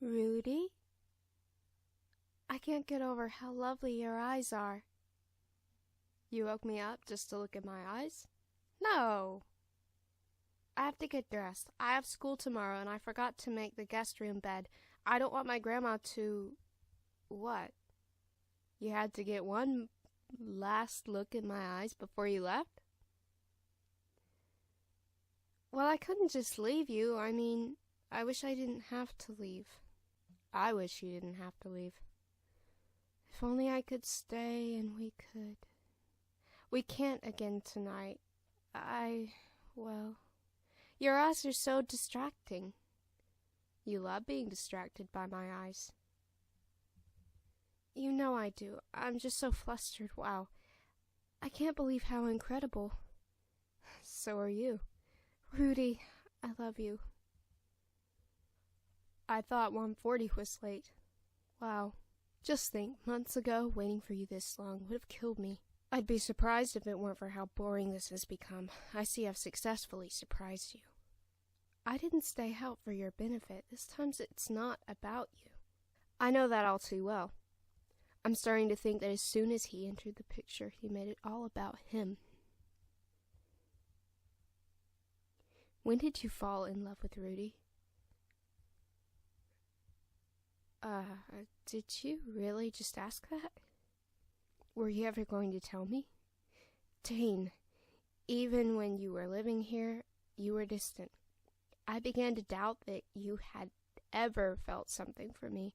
Rudy? I can't get over how lovely your eyes are. You woke me up just to look at my eyes? No! I have to get dressed. I have school tomorrow and I forgot to make the guest room bed. I don't want my grandma to... What? You had to get one last look in my eyes before you left? Well, I couldn't just leave you. I wish I didn't have to leave. I wish you didn't have to leave. If only I could stay and we could. We can't again tonight. Well, your eyes are so distracting. You love being distracted by my eyes. You know I do. I'm just so flustered. Wow. I can't believe how incredible. So are you. Rudy, I love you. I thought 1:40 was late. Wow. Just think, months ago, waiting for you this long would have killed me. I'd be surprised if it weren't for how boring this has become. I see I've successfully surprised you. I didn't stay out for your benefit. This time it's not about you. I know that all too well. I'm starting to think that as soon as he entered the picture, he made it all about him. When did you fall in love with Rudy? Did you really just ask that? Were you ever going to tell me? Dane, even when you were living here, you were distant. I began to doubt that you had ever felt something for me.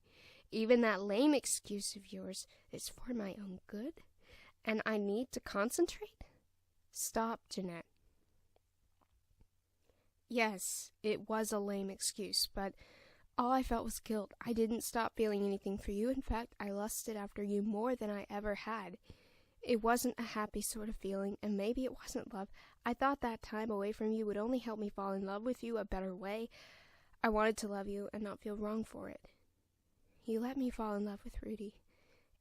Even that lame excuse of yours is for my own good, and I need to concentrate? Stop, Jeanette. Yes, it was a lame excuse, but all I felt was guilt. I didn't stop feeling anything for you. In fact, I lusted after you more than I ever had. It wasn't a happy sort of feeling, and maybe it wasn't love. I thought that time away from you would only help me fall in love with you a better way. I wanted to love you and not feel wrong for it. You let me fall in love with Rudy.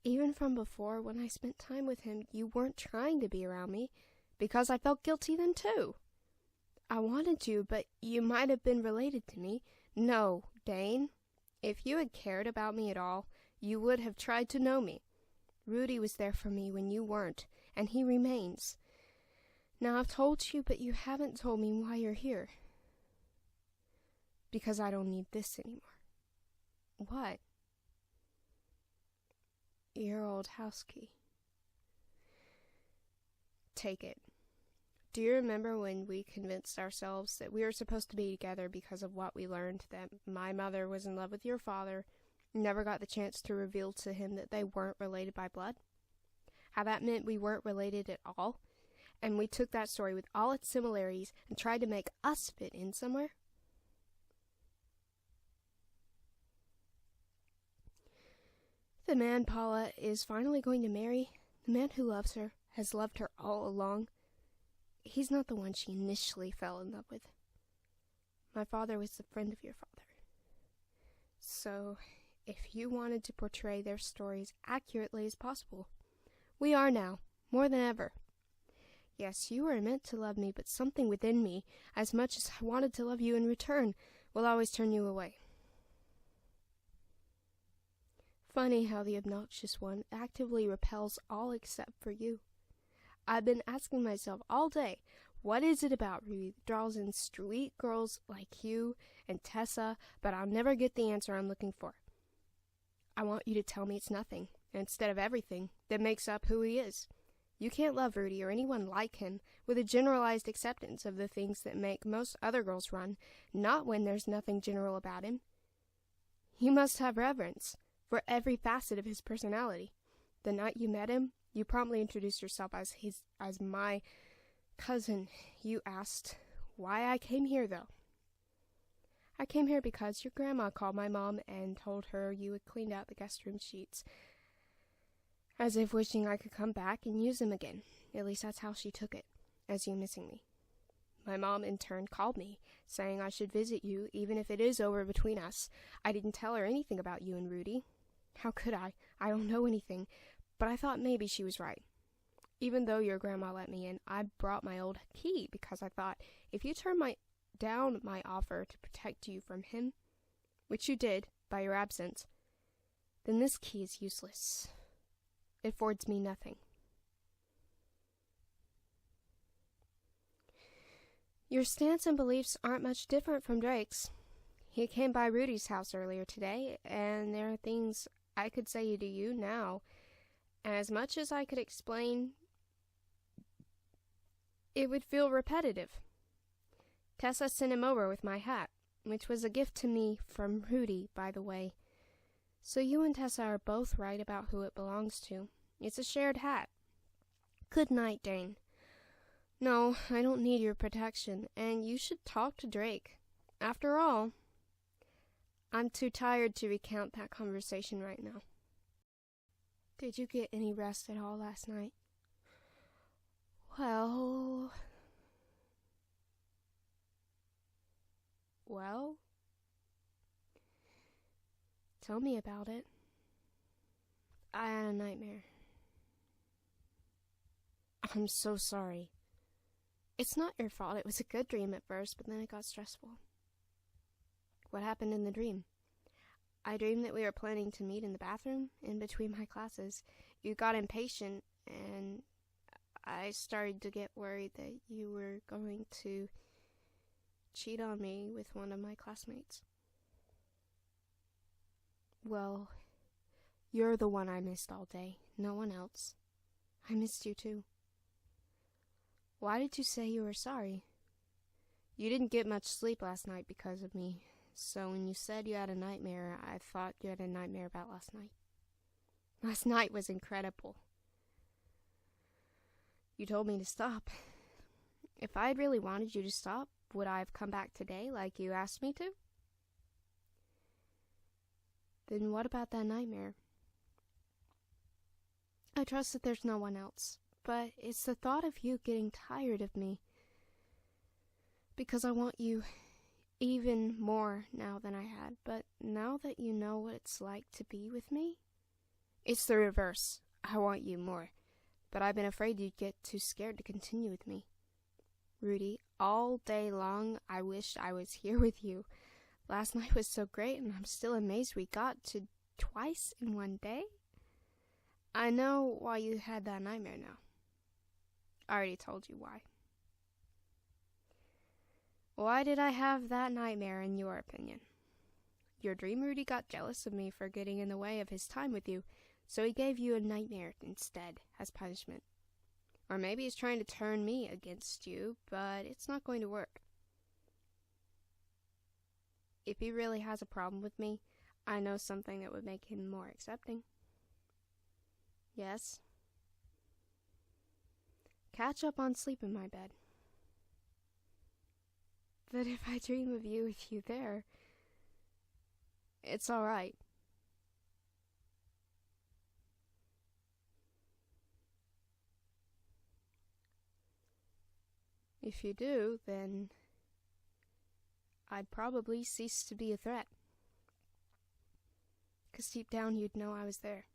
Even from before, when I spent time with him, you weren't trying to be around me, because I felt guilty then too. I wanted you, but you might have been related to me. No, Dane. If you had cared about me at all, you would have tried to know me. Rudy was there for me when you weren't, and he remains. Now I've told you, but you haven't told me why you're here. Because I don't need this anymore. What? Your old house key. Take it. Do you remember when we convinced ourselves that we were supposed to be together because of what we learned, that my mother was in love with your father, never got the chance to reveal to him that they weren't related by blood? How that meant we weren't related at all, and we took that story with all its similarities and tried to make us fit in somewhere? The man Paula is finally going to marry, the man who loves her, has loved her all along, he's not the one she initially fell in love with. My father was the friend of your father. So, if you wanted to portray their stories accurately as possible, we are now, more than ever. Yes, you were meant to love me, but something within me, as much as I wanted to love you in return, will always turn you away. Funny how the obnoxious one actively repels all except for you. I've been asking myself all day, what is it about Ruby that draws in sweet girls like you and Tessa, but I'll never get the answer I'm looking for. I want you to tell me it's nothing, instead of everything, that makes up who he is. You can't love Rudy or anyone like him with a generalized acceptance of the things that make most other girls run, not when there's nothing general about him. You must have reverence for every facet of his personality. The night you met him, you promptly introduced yourself as my cousin. You asked why I came here, though. I came here because your grandma called my mom and told her you had cleaned out the guest room sheets, as if wishing I could come back and use them again. At least that's how she took it, as you missing me. My mom in turn called me, saying I should visit you even if it is over between us. I didn't tell her anything about you and Rudy. How could I? I don't know anything. But I thought maybe she was right. Even though your grandma let me in, I brought my old key because I thought, if you turn down my offer to protect you from him, which you did, by your absence, then this key is useless. It affords me nothing. Your stance and beliefs aren't much different from Drake's. He came by Rudy's house earlier today, and there are things I could say to you now. And as much as I could explain, it would feel repetitive. Tessa sent him over with my hat, which was a gift to me from Rudy, by the way. So you and Tessa are both right about who it belongs to. It's a shared hat. Good night, Dane. No, I don't need your protection, and you should talk to Drake. After all, I'm too tired to recount that conversation right now. Did you get any rest at all last night? Well... Tell me about it. I had a nightmare. I'm so sorry. It's not your fault. It was a good dream at first, but then it got stressful. What happened in the dream? I dreamed that we were planning to meet in the bathroom in between my classes. You got impatient, and I started to get worried that you were going to cheat on me with one of my classmates. Well, you're the one I missed all day, no one else. I missed you too. Why did you say you were sorry? You didn't get much sleep last night because of me, so when you said you had a nightmare, I thought you had a nightmare about last night. Last night was incredible. You told me to stop. If I had really wanted you to stop, would I have come back today like you asked me to? Then what about that nightmare? I trust that there's no one else, but it's the thought of you getting tired of me. Because I want you even more now than I had, but now that you know what it's like to be with me, it's the reverse. I want you more, but I've been afraid you'd get too scared to continue with me. Rudy, all day long I wished I was here with you. Last night was so great, and I'm still amazed we got to twice in one day. I know why you had that nightmare now. I already told you why. Why did I have that nightmare, in your opinion? Your dream Rudy got jealous of me for getting in the way of his time with you, so he gave you a nightmare instead, as punishment. Or maybe he's trying to turn me against you, but it's not going to work. If he really has a problem with me, I know something that would make him more accepting. Yes. Catch up on sleep in my bed. But if I dream of you with you there, it's all right. If you do, then I'd probably cease to be a threat. 'Cause deep down you'd know I was there.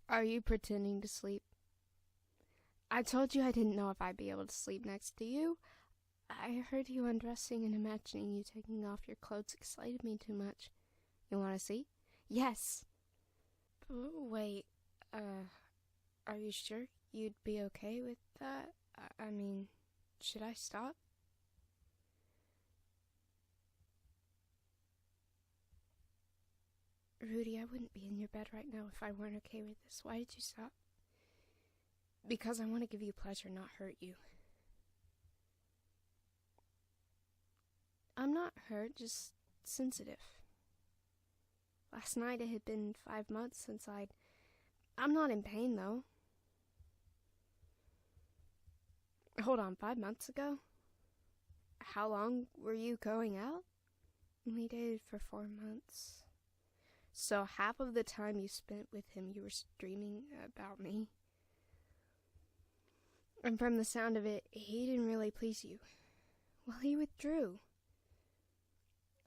Are you pretending to sleep? I told you I didn't know if I'd be able to sleep next to you. I heard you undressing and imagining you taking off your clothes excited me too much. You want to see? Yes. Wait, are you sure you'd be okay with that? I mean, should I stop? Rudy, I wouldn't be in your bed right now if I weren't okay with this. Why did you stop? Because I want to give you pleasure, not hurt you. I'm not hurt, just sensitive. Last night it had been 5 months since I'm not in pain, though. Hold on, 5 months ago? How long were you going out? We dated for 4 months. So half of the time you spent with him, you were dreaming about me. And from the sound of it, he didn't really please you. Well, he withdrew.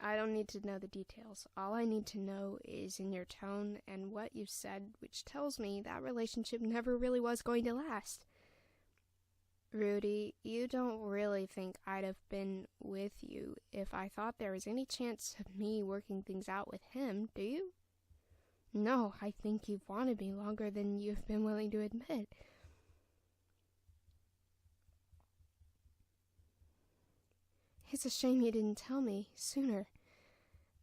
I don't need to know the details. All I need to know is in your tone and what you said, which tells me that relationship never really was going to last. Rudy, you don't really think I'd have been with you if I thought there was any chance of me working things out with him, do you? No, I think you've wanted me longer than you've been willing to admit. It's a shame you didn't tell me sooner.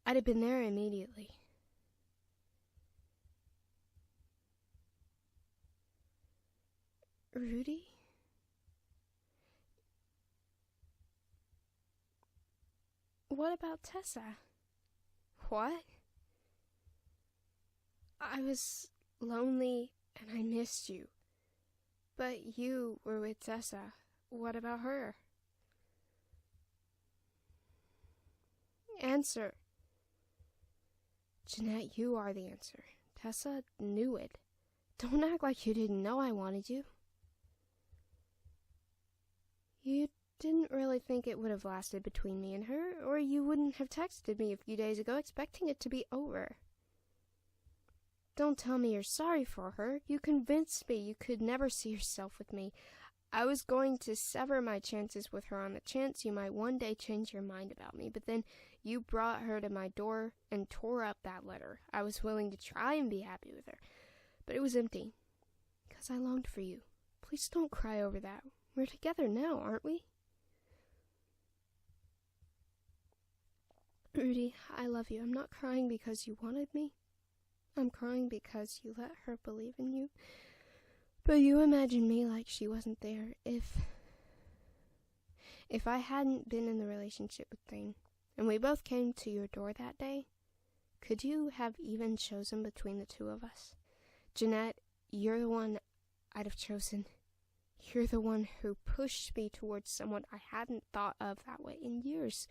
I'd have been there immediately. Rudy? What about Tessa? What? I was lonely and I missed you. But you were with Tessa. What about her? Answer. Jeanette, you are the answer. Tessa knew it. Don't act like you didn't know I wanted you. You didn't really think it would have lasted between me and her, or you wouldn't have texted me a few days ago expecting it to be over. Don't tell me you're sorry for her. You convinced me you could never see yourself with me. I was going to sever my chances with her on the chance you might one day change your mind about me, but then you brought her to my door and tore up that letter. I was willing to try and be happy with her, but it was empty, because I longed for you. Please don't cry over that. We're together now, aren't we? Rudy, I love you. I'm not crying because you wanted me. I'm crying because you let her believe in you. But you imagined me like she wasn't there. If I hadn't been in the relationship with Thane, and we both came to your door that day, could you have even chosen between the two of us? Jeanette, you're the one I'd have chosen. You're the one who pushed me towards someone I hadn't thought of that way in years.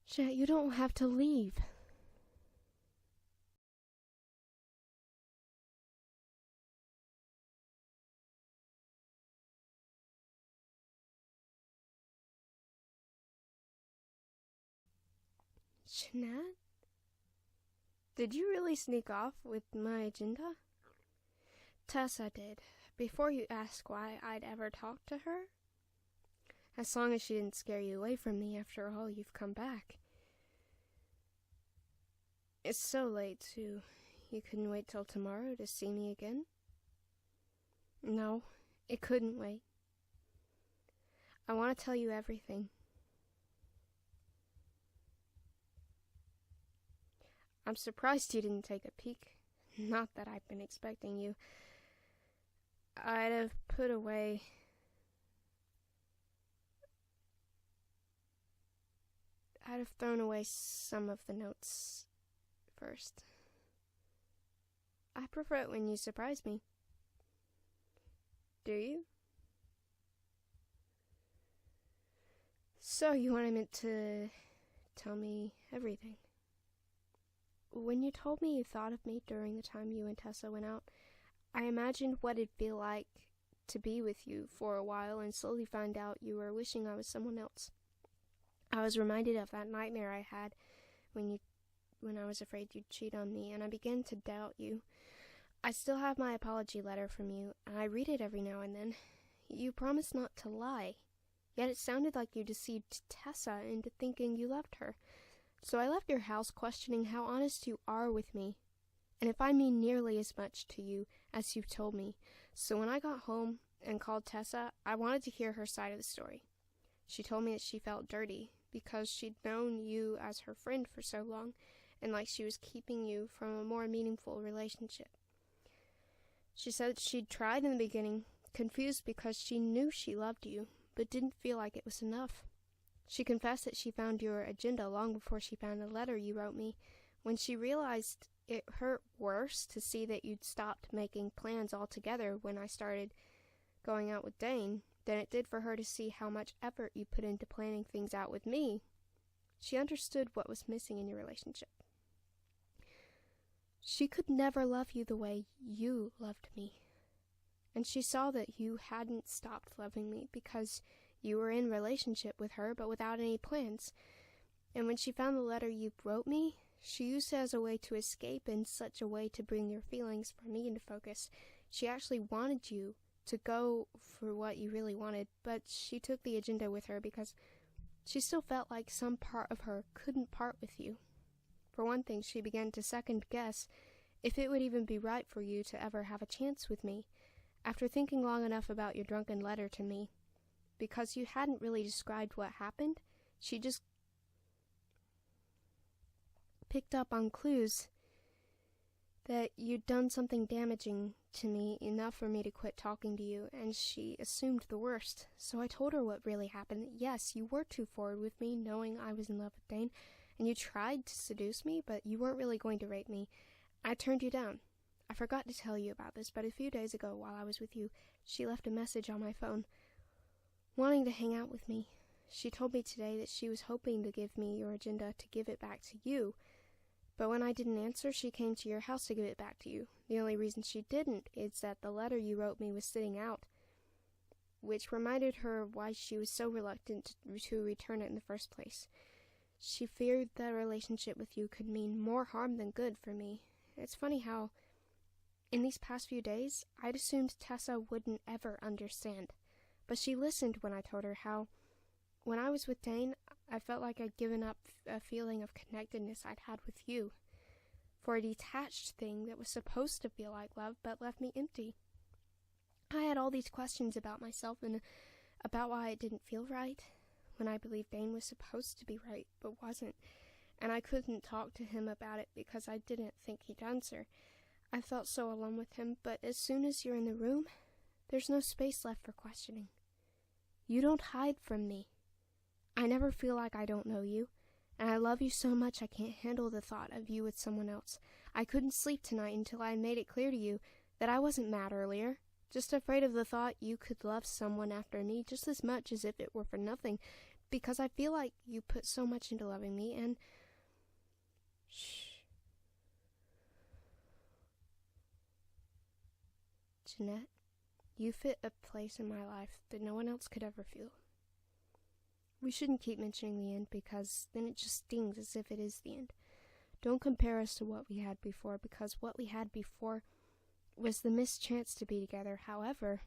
Jeanette, you don't have to leave. Jeanette? Did you really sneak off with my agenda? Tessa did, before you ask why I'd ever talked to her. As long as she didn't scare you away from me after all, you've come back. It's so late, too. You couldn't wait till tomorrow to see me again? No, it couldn't wait. I want to tell you everything. I'm surprised you didn't take a peek. Not that I've been expecting you. I'd have thrown away some of the notes first. I prefer it when you surprise me. Do you? So you wanted to tell me everything. When you told me you thought of me during the time you and Tessa went out, I imagined what it'd feel like to be with you for a while and slowly find out you were wishing I was someone else. I was reminded of that nightmare I had when I was afraid you'd cheat on me, and I began to doubt you. I still have my apology letter from you, and I read it every now and then. You promised not to lie, yet it sounded like you deceived Tessa into thinking you loved her. So I left your house questioning how honest you are with me, and if I mean nearly as much to you as you've told me. So when I got home and called Tessa, I wanted to hear her side of the story. She told me that she felt dirty because she'd known you as her friend for so long, and like she was keeping you from a more meaningful relationship. She said she'd tried in the beginning, confused because she knew she loved you, but didn't feel like it was enough. She confessed that she found your agenda long before she found the letter you wrote me. When she realized it hurt worse to see that you'd stopped making plans altogether when I started going out with Dane than it did for her to see how much effort you put into planning things out with me, she understood what was missing in your relationship. She could never love you the way you loved me. And she saw that you hadn't stopped loving me because you were in relationship with her but without any plans. And when she found the letter you wrote me, she used it as a way to escape in such a way to bring your feelings for me into focus. She actually wanted you to go for what you really wanted, but she took the agenda with her because she still felt like some part of her couldn't part with you. For one thing, she began to second guess if it would even be right for you to ever have a chance with me, after thinking long enough about your drunken letter to me. Because you hadn't really described what happened, she just picked up on clues that you'd done something damaging to me, enough for me to quit talking to you, and she assumed the worst. So I told her what really happened. Yes, you were too forward with me, knowing I was in love with Dane, and you tried to seduce me, but you weren't really going to rape me. I turned you down. I forgot to tell you about this, but a few days ago, while I was with you, she left a message on my phone, wanting to hang out with me. She told me today that she was hoping to give me your agenda to give it back to you, but when I didn't answer, she came to your house to give it back to you. The only reason she didn't is that the letter you wrote me was sitting out, which reminded her why she was so reluctant to return it in the first place. She feared that a relationship with you could mean more harm than good for me. It's funny how, in these past few days, I'd assumed Tessa wouldn't ever understand. But she listened when I told her how, when I was with Dane, I felt like I'd given up a feeling of connectedness I'd had with you, for a detached thing that was supposed to feel like love, but left me empty. I had all these questions about myself and about why it didn't feel right, when I believed Dane was supposed to be right, but wasn't, and I couldn't talk to him about it because I didn't think he'd answer. I felt so alone with him, but as soon as you're in the room, there's no space left for questioning. You don't hide from me. I never feel like I don't know you, and I love you so much I can't handle the thought of you with someone else. I couldn't sleep tonight until I made it clear to you that I wasn't mad earlier, just afraid of the thought you could love someone after me just as much as if it were for nothing, because I feel like you put so much into loving me, and... Shh. Jeanette, you fit a place in my life that no one else could ever feel. We shouldn't keep mentioning the end because then it just stings as if it is the end. Don't compare us to what we had before, because what we had before was the missed chance to be together. However,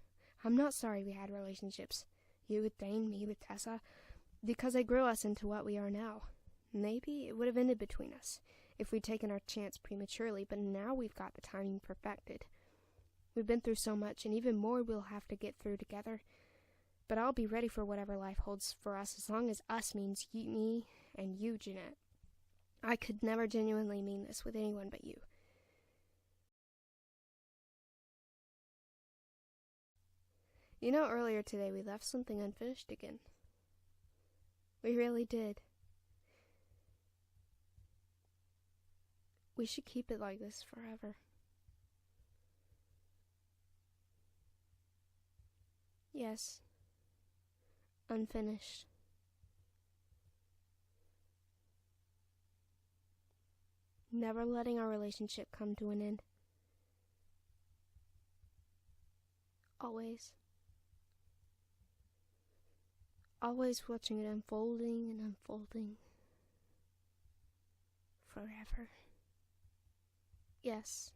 I'm not sorry we had relationships. You with Dane, me with Tessa, because they grew us into what we are now. Maybe it would have ended between us if we'd taken our chance prematurely, but now we've got the timing perfected. We've been through so much, and even more we'll have to get through together. But I'll be ready for whatever life holds for us, as long as us means me and you, Jeanette. I could never genuinely mean this with anyone but you. You know, earlier today we left something unfinished again. We really did. We should keep it like this forever. Yes. Unfinished. Never letting our relationship come to an end. Always. Always watching it unfolding and unfolding. Forever. Yes.